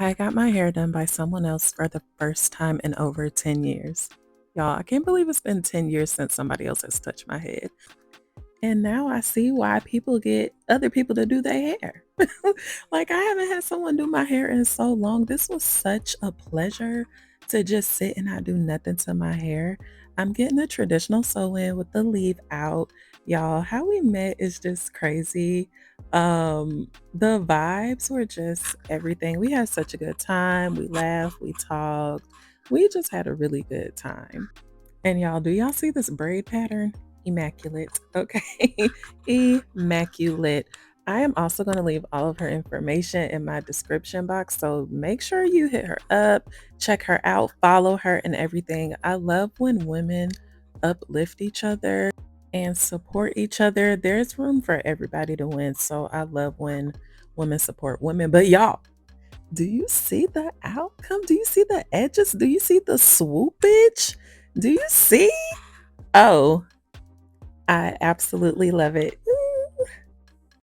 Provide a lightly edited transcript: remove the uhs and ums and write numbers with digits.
I got my hair done by someone else for the first time in over 10 years. Y'all, I can't believe it's been 10 years since somebody else has touched my head. And now I see why people get other people to do their hair. Like, I haven't had someone do my hair in so long. This was such a pleasure to just sit and not do nothing to my hair. I'm getting a traditional sew in with the leave out. Y'all, how we met is just crazy. The vibes were just everything. We had such a good time. We laughed, we talked. We just had a really good time. And y'all, do y'all see this braid pattern? Immaculate. Okay. Immaculate. I am also going to leave all of her information in my description box. So make sure you hit her up, check her out, follow her, and everything. I love when women uplift each other and support each other. There's room for everybody to win. So I love when women support women. But y'all, do you see the outcome? Do you see the edges? Do you see the swoopage? Do you see? Oh, I absolutely love it.